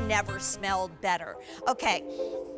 never smelled better. Okay,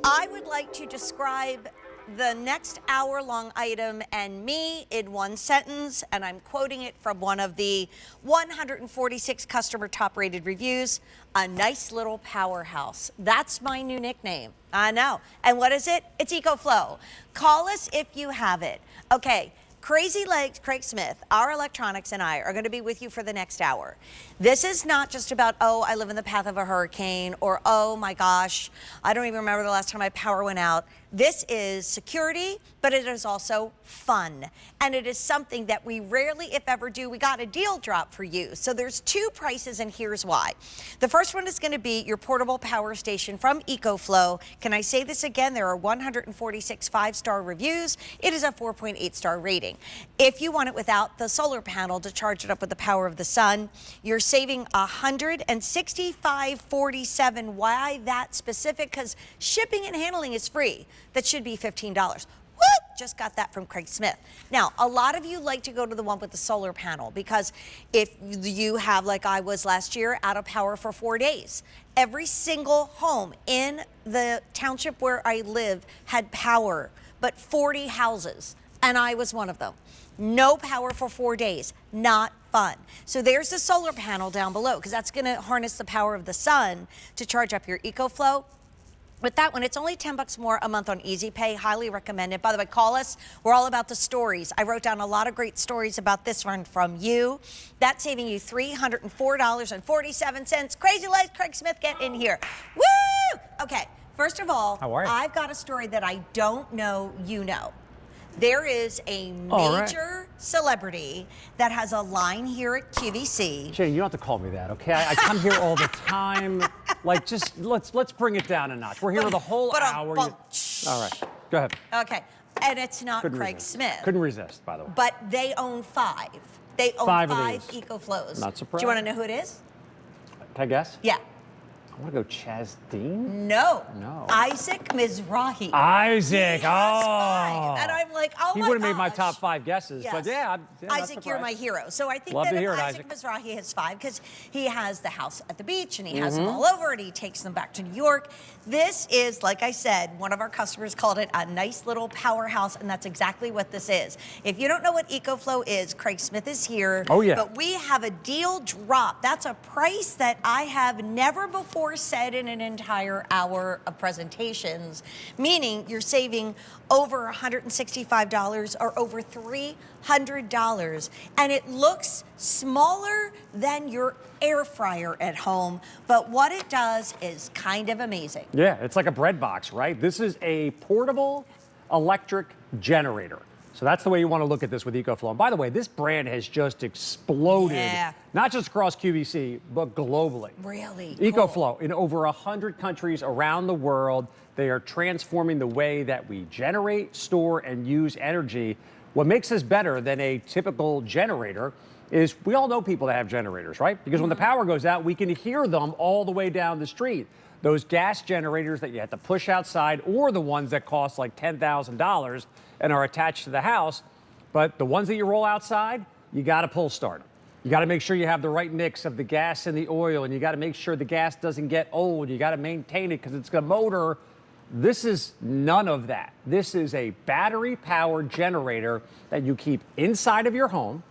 I would like to describe the next hour-long item and me in one sentence, and I'm quoting it from one of the 146 customer top-rated reviews, a nice little powerhouse. That's my new nickname. I know. And what is it? It's Ecoflow. Call us if you have it. Okay. Crazy Legs, Craig Smith, our electronics, and I are going to be with you for the next hour. This is not just about, oh, I live in the path of a hurricane, or, oh my gosh, I don't even remember the last time my power went out. This is security, but it is also fun. And it is something that we rarely, if ever, do. We got a deal drop for you. So there's two prices, and here's why. The first one is going to be your portable power station from Ecoflow. Can I say this again? There are 146 five-star reviews. It is a 4.8-star rating. If you want it without the solar panel to charge it up with the power of the sun, you're saving $165.47. Why that specific? Because shipping and handling is free. That should be $15. Woo! Just got that from Craig Smith. Now, a lot of you like to go to the one with the solar panel because if you have, like I was last year, out of power for 4 days. Every single home in the township where I live had power, but 40 houses, and I was one of them. No power for 4 days, not fun. So there's the solar panel down below because that's going to harness the power of the sun to charge up your Ecoflow. With that one, it's only $10 more a month on Easy Pay. Highly recommend it. By the way, call us. We're all about the stories. I wrote down a lot of great stories about this one from you. That's saving you $304.47. Crazy Legs, Craig Smith, get in here. Woo! Okay, first of all, how are you? I've got a story that I don't know you know. There is a major celebrity that has a line here at QVC. Jane, you don't have to call me that, okay? I come here all the time. Like, just let's bring it down a notch. We're here the whole hour. All right, go ahead. Okay, and it's not Craig Smith. Couldn't resist, by the way. But they own five. They own five Ecoflows. Not surprised. Do you want to know who it is? Can I guess? Yeah. I want to go Chaz Dean? No. No. Isaac Mizrahi. Isaac, five. And I'm like, oh my gosh. He would have made my top 5 guesses, yes. But yeah, Isaac, you're my hero. So I think Love that to if hear it, Isaac Mizrahi has 5, because he has the house at the beach and he has them all over and he takes them back to New York. This is, like I said, one of our customers called it a nice little powerhouse, and that's exactly what this is. If you don't know what Ecoflow is, Craig Smith is here. Oh, yeah. But we have a deal drop. That's a price that I have never before said in an entire hour of presentations, meaning you're saving over $165 or over $300. And it looks smaller than your air fryer at home, but what it does is kind of amazing. Yeah, it's like a bread box, right? This is a portable electric generator. So that's the way you want to look at this with Ecoflow. And by the way, this brand has just exploded, not just across QVC, but globally. Really? Ecoflow, in over 100 countries around the world, they are transforming the way that we generate, store, and use energy. What makes this better than a typical generator is we all know people that have generators, right? Because when the power goes out, we can hear them all the way down the street. Those gas generators that you have to push outside, or the ones that cost like $10,000 and are attached to the house, but the ones that you roll outside, you got to pull start them. You got to make sure you have the right mix of the gas and the oil, and you got to make sure the gas doesn't get old. You got to maintain it because it's a motor. This is none of that. This is a battery-powered generator that you keep inside of your home.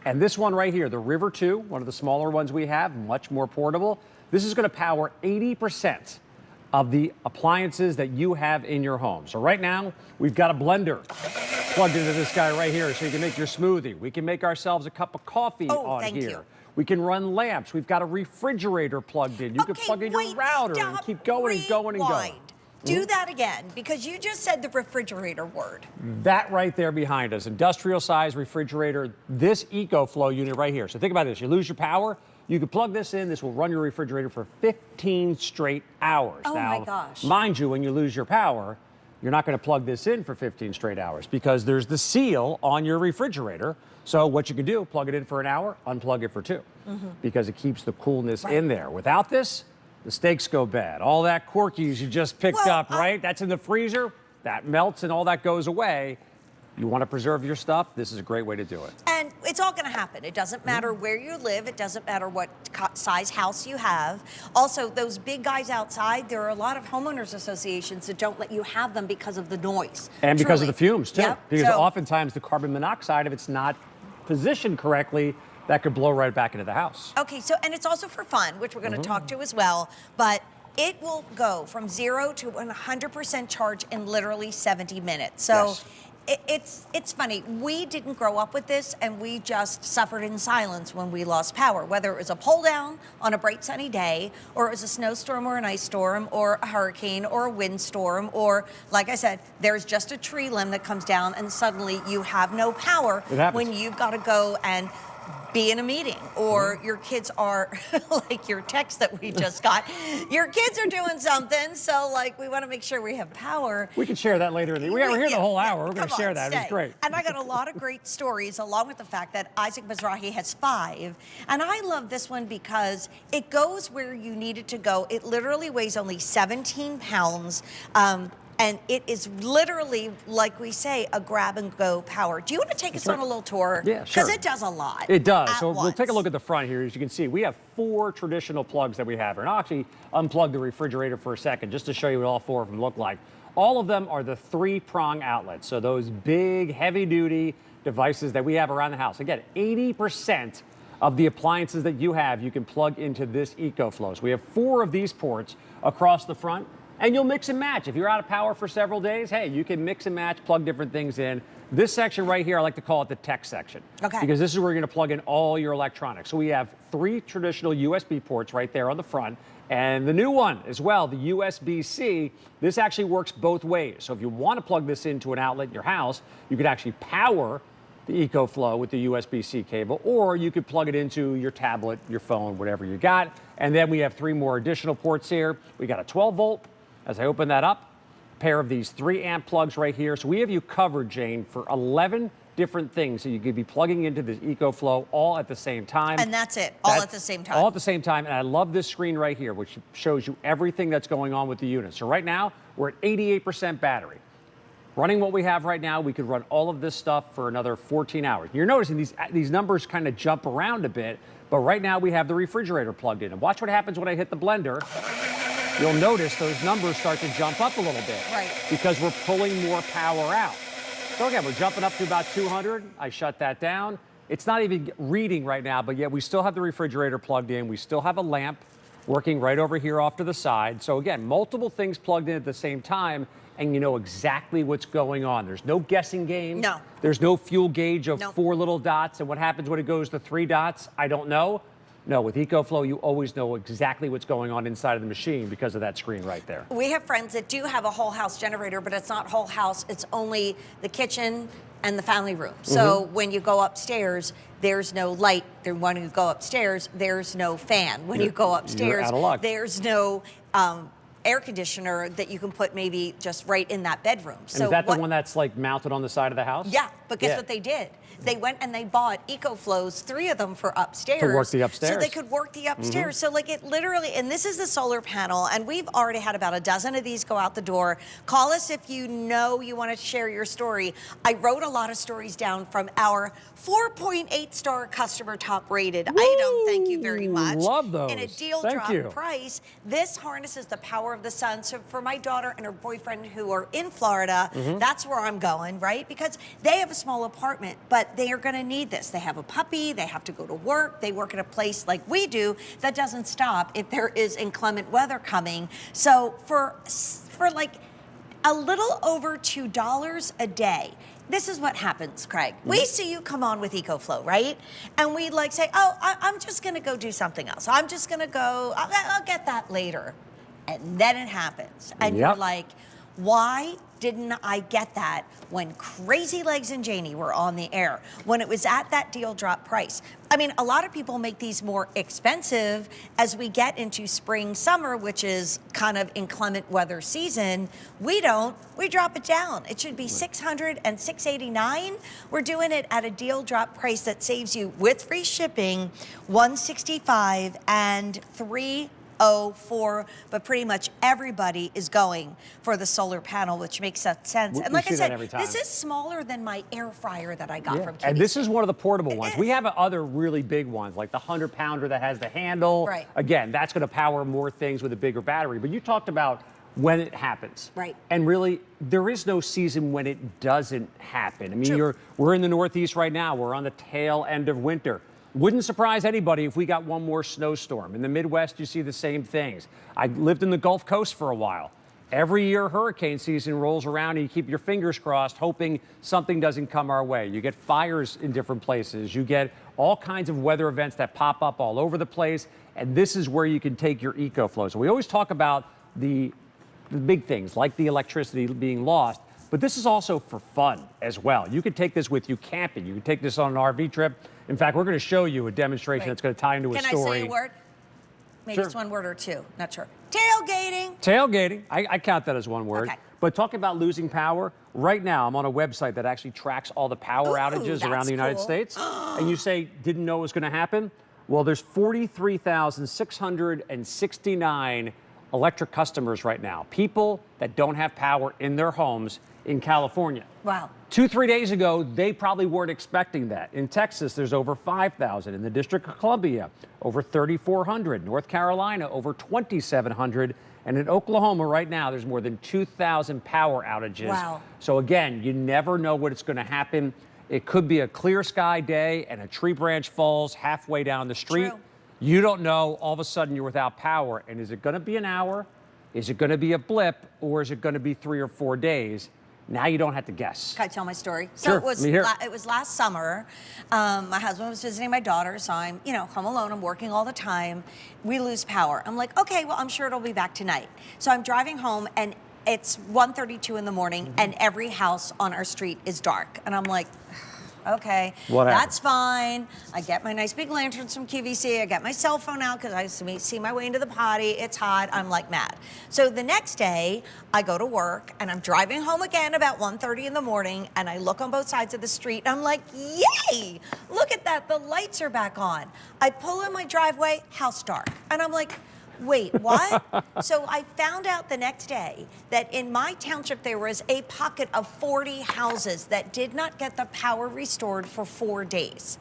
And this one right here, the River 2, one of the smaller ones we have, much more portable. This is going to power 80% of the appliances that you have in your home. So right now, we've got a blender plugged into this guy right here so you can make your smoothie. We can make ourselves a cup of coffee on here. We can run lamps. We've got a refrigerator plugged in. You can plug in your router and keep going and going and going. Do that again, because you just said the refrigerator word. That right there behind us, industrial size refrigerator, this Ecoflow unit right here. So think about this, you lose your power, you can plug this in, this will run your refrigerator for 15 straight hours. Oh my gosh. Mind you, when you lose your power, you're not gonna plug this in for 15 straight hours because there's the seal on your refrigerator. So what you can do, plug it in for an hour, unplug it for 2, because it keeps the coolness in there. Without this, the steaks go bad. All that Corky's you just picked up, right? That's in the freezer, that melts and all that goes away. You want to preserve your stuff, this is a great way to do it. And it's all going to happen. It doesn't matter where you live. It doesn't matter what size house you have. Also, those big guys outside, there are a lot of homeowners associations that don't let you have them because of the noise. And because of the fumes, too. Yep. Because So, oftentimes the carbon monoxide, if it's not positioned correctly, that could blow right back into the house. okay, so, and it's also for fun, which we're going to talk to as well, but it will go from 0 to 100% charge in literally 70 minutes. So it's funny. We didn't grow up with this, and we just suffered in silence when we lost power, whether it was a pole down on a bright sunny day, or it was a snowstorm or an ice storm or a hurricane or a windstorm, or like I said, there's just a tree limb that comes down and suddenly you have no power when you've got to go and be in a meeting, or your kids are like your text that we just got. Your kids are doing something, so like we want to make sure we have power. We can share that later. We're here the whole hour. We're going to share that. It's great. And I got a lot of great stories, along with the fact that Isaac Mizrahi has 5. And I love this one because it goes where you need it to go. It literally weighs only 17 pounds. And it is literally, like we say, a grab-and-go power. Do you want to take us on a little tour? Yeah, sure. Because it does a lot. It does. So once. we'll take a look at the front here. As you can see, we have 4 traditional plugs that we have. And I'll actually unplug the refrigerator for a second just to show you what all 4 of them look like. All of them are the 3-prong outlets. So those big, heavy-duty devices that we have around the house. Again, 80% of the appliances that you have, you can plug into this Ecoflow. So we have 4 of these ports across the front. And you'll mix and match. If you're out of power for several days, hey, you can mix and match, plug different things in. This section right here, I like to call it the tech section. Okay. Because this is where you're going to plug in all your electronics. So we have 3 traditional USB ports right there on the front. And the new one as well, the USB-C, this actually works both ways. So if you want to plug this into an outlet in your house, you could actually power the Ecoflow with the USB-C cable, or you could plug it into your tablet, your phone, whatever you got. And then we have 3 more additional ports here. We got a 12-volt. As I open that up, a pair of these 3-amp plugs right here. So we have you covered, Jane, for 11 different things. So you could be plugging into this Ecoflow all at the same time. And that's it, all at the same time. All at the same time. And I love this screen right here, which shows you everything that's going on with the unit. So right now, we're at 88% battery. Running what we have right now, we could run all of this stuff for another 14 hours. You're noticing these numbers kind of jump around a bit, but right now we have the refrigerator plugged in. And watch what happens when I hit the blender. You'll notice those numbers start to jump up a little bit. Right. Because we're pulling more power out. So again, we're jumping up to about 200. I shut that down. It's not even reading right now, but yet we still have the refrigerator plugged in. We still have a lamp working right over here off to the side. So again, multiple things plugged in at the same time, and you know exactly what's going on. There's no guessing game. No. There's no fuel gauge of 4 little dots, and what happens when it goes to 3 dots, I don't know. No, with Ecoflow, you always know exactly what's going on inside of the machine because of that screen right there. We have friends that do have a whole house generator, but it's not whole house. It's only the kitchen and the family room. So when you go upstairs, there's no light. Then when you go upstairs, there's no fan. When you go upstairs, out of luck. there's no air conditioner that you can put maybe just right in that bedroom. And is that the one that's like mounted on the side of the house? Yeah, but guess what they did? They went and they bought Ecoflows, 3 of them for upstairs. To work the upstairs. So they could work the upstairs. So like it literally, and this is the solar panel, and we've already had about a dozen of these go out the door. Call us if you know you want to share your story. I wrote a lot of stories down from our 4.8-star customer top rated item. Thank you very much. Love those. In a deal drop price. This harnesses the power of the sun. So for my daughter and her boyfriend who are in Florida, that's where I'm going, right? Because they have a small apartment, but they are going to need this. They have a puppy, they have to go to work, they work at a place like we do that doesn't stop if there is inclement weather coming. So for like a little over $2 a day, this is what happens, Craig. We see you come on with Ecoflow, right? And we like say, oh, I'm just going to go do something else. I'm just going to go, I'll get that later. And then it happens. And you're like, why didn't I get that when Crazy Legs and Janie were on the air, when it was at that deal drop price? I mean, a lot of people make these more expensive as we get into spring, summer, which is kind of inclement weather season. We don't. We drop it down. It should be $600 and $689. We're doing it at a deal drop price that saves you with free shipping $165 and 3 0.04, but pretty much everybody is going for the solar panel, which makes sense. And like I said, this is smaller than my air fryer that I got from QVC. And this is one of the portable ones. We have other really big ones, like the 100-pounder that has the handle. Right. Again, that's going to power more things with a bigger battery. But you talked about when it happens. Right. And really, there is no season when it doesn't happen. I mean, we're in the Northeast right now. We're on the tail end of winter. Wouldn't surprise anybody if we got one more snowstorm. In the Midwest, you see the same things. I lived in the Gulf Coast for a while. Every year hurricane season rolls around and you keep your fingers crossed hoping something doesn't come our way. You get fires in different places. You get all kinds of weather events that pop up all over the place. And this is where you can take your Ecoflow. So we always talk about the big things like the electricity being lost, but this is also for fun as well. You could take this with you camping. You can take this on an RV trip. In fact, we're going to show you a demonstration that's going to tie into a story. Can I say a word? Maybe it's one word or two. Not sure. Tailgating. Tailgating. I count that as one word. Okay. But talking about losing power, right now I'm on a website that actually tracks all the power outages around the United States. And you say, didn't know it was going to happen? Well, there's 43,669 electric customers right now, people that don't have power in their homes in California. Wow. 2-3 days ago, they probably weren't expecting that. In Texas, there's over 5,000. In the District of Columbia, over 3,400. North Carolina, over 2,700. And in Oklahoma right now, there's more than 2,000 power outages. Wow. So again, you never know what's going to happen. It could be a clear sky day and a tree branch falls halfway down the street. True. You don't know, all of a sudden you're without power. And is it going to be an hour? Is it going to be a blip? Or is it going to be 3 or 4 days? Now you don't have to guess. Can I tell my story? Sure, So it was last summer. My husband was visiting my daughter, so I'm, home alone. I'm working all the time. We lose power. I'm like, okay, well, I'm sure it'll be back tonight. So I'm driving home, and it's 1:32 in the morning, and every house on our street is dark. And I'm like, okay, that's fine. I get my nice big lanterns from QVC. I get my cell phone out because I see my way into the potty. It's hot. I'm like mad. So the next day, I go to work and I'm driving home again about 1:30 in the morning, and I look on both sides of the street. And I'm like, yay! Look at that. The lights are back on. I pull in my driveway, house dark. And I'm like, wait, what? So I found out the next day that in my township there was a pocket of 40 houses that did not get the power restored for 4 days.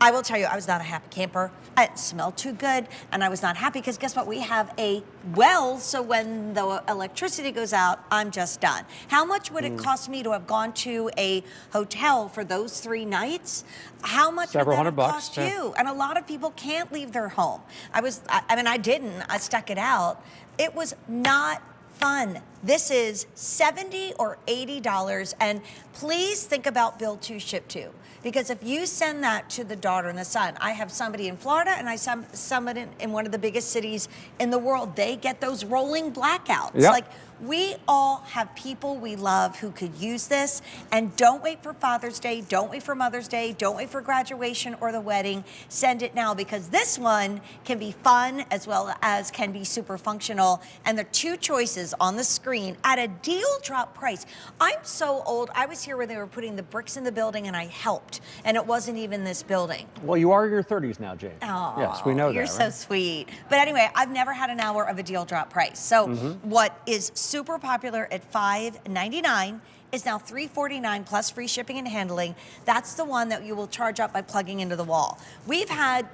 I will tell you, I was not a happy camper. It smelled too good, and I was not happy because guess what? We have a well, so when the electricity goes out, I'm just done. How much would it cost me to have gone to a hotel for those 3 nights? How much would that have cost you? And a lot of people can't leave their home. I didn't. I stuck it out. It was not fun. This is $70 or $80, and please think about bill 2, ship 2. Because if you send that to the daughter and the son, I have somebody in Florida and I have somebody in one of the biggest cities in the world. They get those rolling blackouts. Yep. Like, we all have people we love who could use this. And don't wait for Father's Day. Don't wait for Mother's Day. Don't wait for graduation or the wedding. Send it now, because this one can be fun as well as can be super functional. And the 2 choices on the screen at a deal drop price. I'm so old. I was here when they were putting the bricks in the building and I helped. And it wasn't even this building. Well, you are in your 30s now, Jane. Oh, yes, we know that. You're so sweet. But anyway, I've never had an hour of a deal drop price. So what is super popular at $5.99 is now $3.49 plus free shipping and handling. That's the one that you will charge up by plugging into the wall. We've had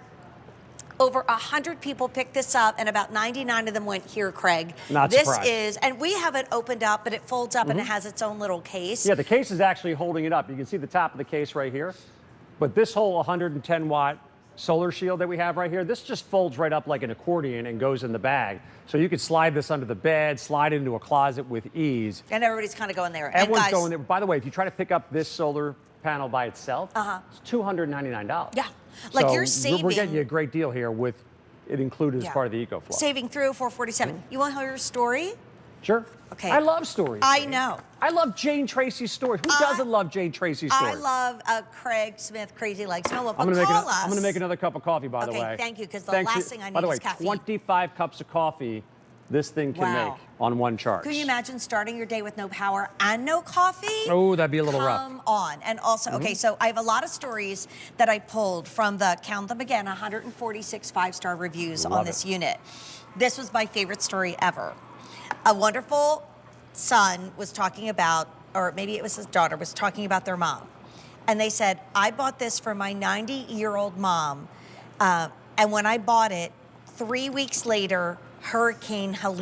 over 100 people pick this up, and about 99 of them went, here, Craig. Not surprised. This is, and we have it opened up, but it folds up and it has its own little case. Yeah, the case is actually holding it up. You can see the top of the case right here. But this whole 110-watt solar shield that we have right here, this just folds right up like an accordion and goes in the bag. So you could slide this under the bed, slide it into a closet with ease. And everybody's kind of going there. Everyone's going there. By the way, if you try to pick up this solar panel by itself, it's $299. Yeah. Like, so you're saving. We're getting you a great deal here with it included as part of the Ecoflow. Saving through $447. You want to hear a story? Sure. Okay. I love stories. I know. I love Jane Tracy's stories. Who doesn't love Jane Tracy's stories? I love Craig Smith, Crazy Legs. No, I'm going to make another cup of coffee, by the way. Okay, thank you, because the last thing I need is caffeine. By the way, 25 cups of coffee this thing can Wow. make on one charge. Can you imagine starting your day with no power and no coffee? Oh, that'd be a little rough. Come on. And also, okay, so I have a lot of stories that I pulled from the, count them again, 146 5-star reviews Love on this it. unit. This was my favorite story ever. A wonderful son was talking about, or maybe it was his daughter, was talking about their mom. And they said, I bought this for my 90-year-old mom. And when I bought it, 3 weeks later, Hurricane Helene